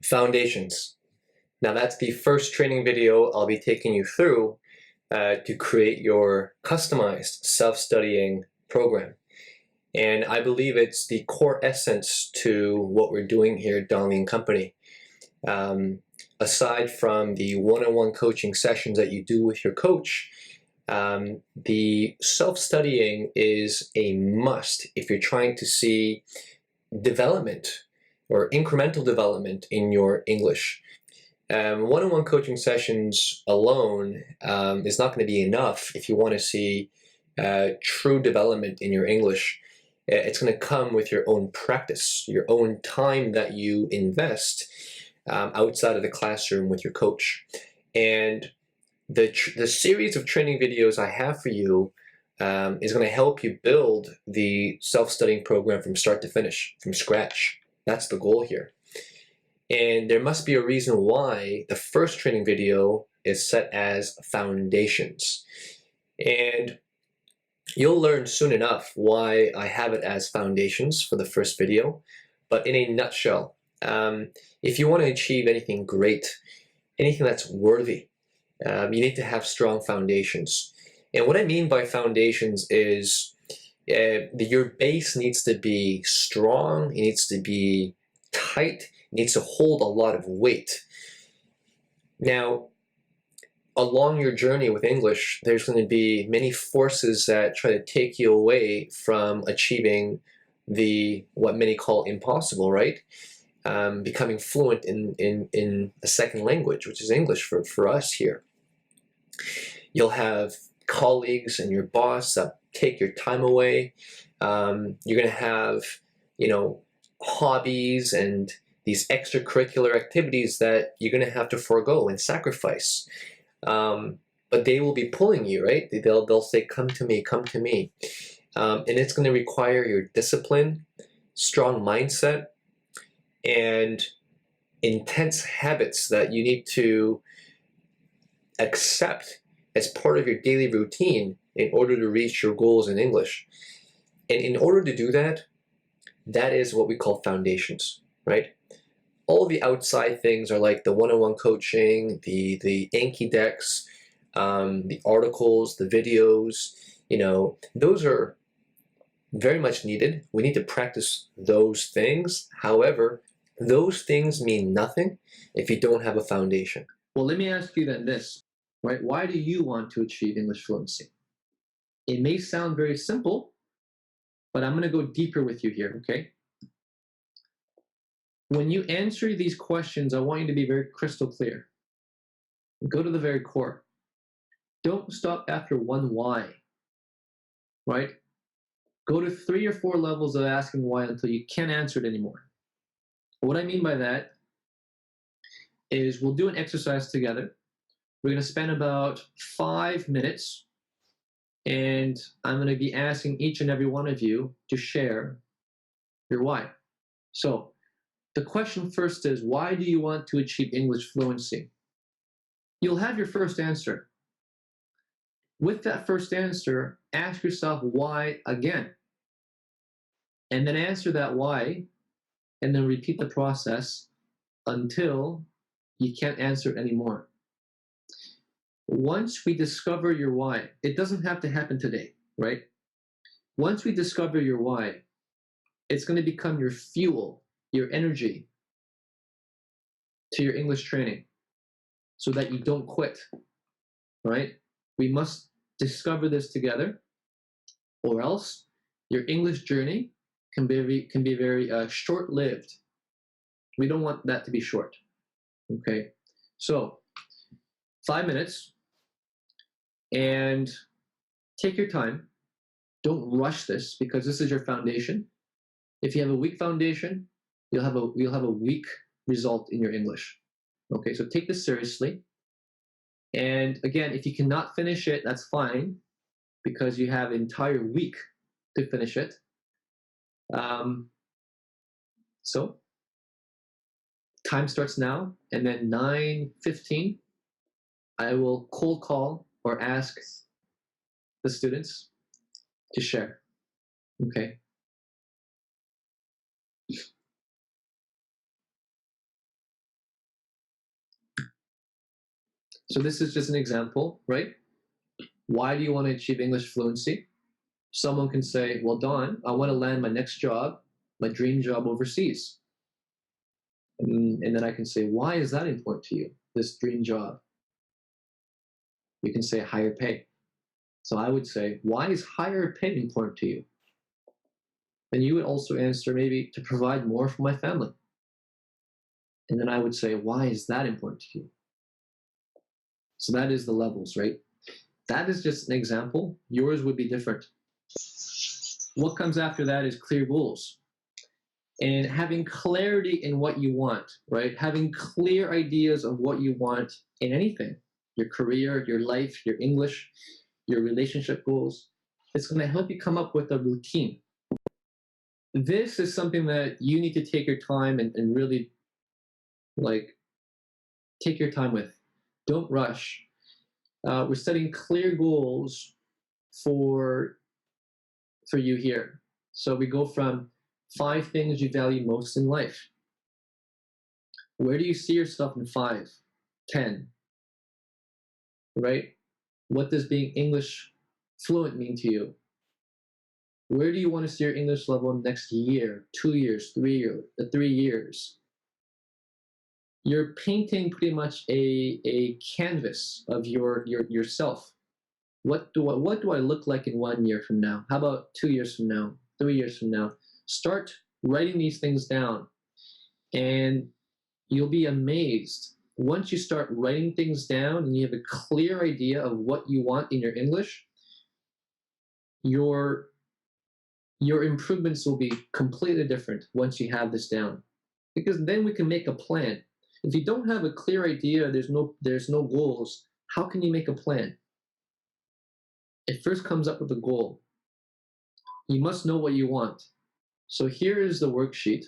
Foundations. Now that's the first training video I'll be taking you through to create your customized self-studying program. And I believe it's the core essence to what we're doing here at Donnelly & Company. Aside from the one-on-one coaching sessions that you do with your coach, the self-studying is a must if you're trying to see development or incremental development in your English. One-on-one coaching sessions alone is not going to be enough if you want to see true development in your English. It's going to come with your own practice, your own time that you invest outside of the classroom with your coach. And the series of training videos I have for you is going to help you build the self-studying program from start to finish, from scratch. That's the goal here. And there must be a reason why the first training video is set as foundations. And you'll learn soon enough why I have it as foundations for the first video. But in a nutshell, if you want to achieve anything great, anything that's worthy, you need to have strong foundations. And what I mean by foundations is your base needs to be strong, it needs to be tight, it needs to hold a lot of weight. Now, along your journey with English, there's going to be many forces that try to take you away from achieving what many call impossible, right? Becoming fluent in a second language, which is English for us here. You'll have colleagues and your boss that take your time away. You're going to have, hobbies and these extracurricular activities that you're going to have to forego and sacrifice. But they will be pulling you, right? They'll say, come to me, come to me. And it's going to require your discipline, strong mindset, and intense habits that you need to accept as part of your daily routine in order to reach your goals in English. And in order to do that, that is what we call foundations, right? All the outside things are like the one-on-one coaching, the Anki decks, the articles, the videos, those are very much needed. We need to practice those things. However, those things mean nothing if you don't have a foundation. Well, let me ask you then this, right? Why do you want to achieve English fluency? It may sound very simple, but I'm going to go deeper with you here, okay? When you answer these questions, I want you to be very crystal clear. Go to the very core. Don't stop after one why, right? Go to 3 or 4 levels of asking why until you can't answer it anymore. What I mean by that is we'll do an exercise together. We're going to spend about 5 minutes, and I'm going to be asking each and every one of you to share your why. So the question first is, why do you want to achieve English fluency? You'll have your first answer. With that first answer, ask yourself why again. And then answer that why, and then repeat the process until you can't answer it anymore. Once we discover your why, it doesn't have to happen today, right? Once we discover your why, it's going to become your fuel, your energy to your English training so that you don't quit, right? We must discover this together, or else your English journey can be very short-lived. We don't want that to be short, okay? So 5 minutes, and take your time. Don't rush this, because this is your foundation. If you have a weak foundation, you'll have a weak result in your English. Okay, so take this seriously. And again, if you cannot finish it, that's fine, because you have an entire week to finish it. So time starts now, and then 9:15, I will cold call or ask the students to share. Okay. So this is just an example, right? Why do you want to achieve English fluency? Someone can say, well, Don, I want to land my next job, my dream job overseas. And then I can say, why is that important to you, this dream job? You can say higher pay. So I would say, why is higher pay important to you? Then you would also answer, maybe to provide more for my family. And then I would say, why is that important to you? So that is the levels, right? That is just an example. Yours would be different. What comes after that is clear goals. And having clarity in what you want, right? Having clear ideas of what you want in anything, your career, your life, your English, your relationship goals. It's going to help you come up with a routine. This is something that you need to take your time and really take your time with. Don't rush. We're setting clear goals for you here. So we go from 5 things you value most in life. Where do you see yourself in 5, 10? Right? What does being English fluent mean to you? Where do you want to see your English level next year, 2 years, 3 years? You're painting pretty much a canvas of yourself. What do I look like in 1 year from now? How about 2 years from now, 3 years from now? Start writing these things down, and you'll be amazed. Once you start writing things down and you have a clear idea of what you want in your English, your improvements will be completely different once you have this down. Because then we can make a plan. If you don't have a clear idea, there's no goals, how can you make a plan? It first comes up with a goal. You must know what you want. So here is the worksheet,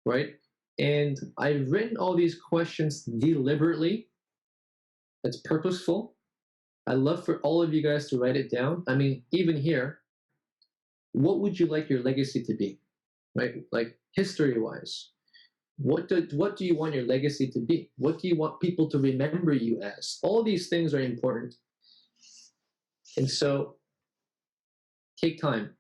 right? And I've written all these questions deliberately. It's purposeful. I love for all of you guys to write it down. I mean, even here, what would you like your legacy to be, right? Like history-wise, what do you want your legacy to be? What do you want people to remember you as? All these things are important. And so take time.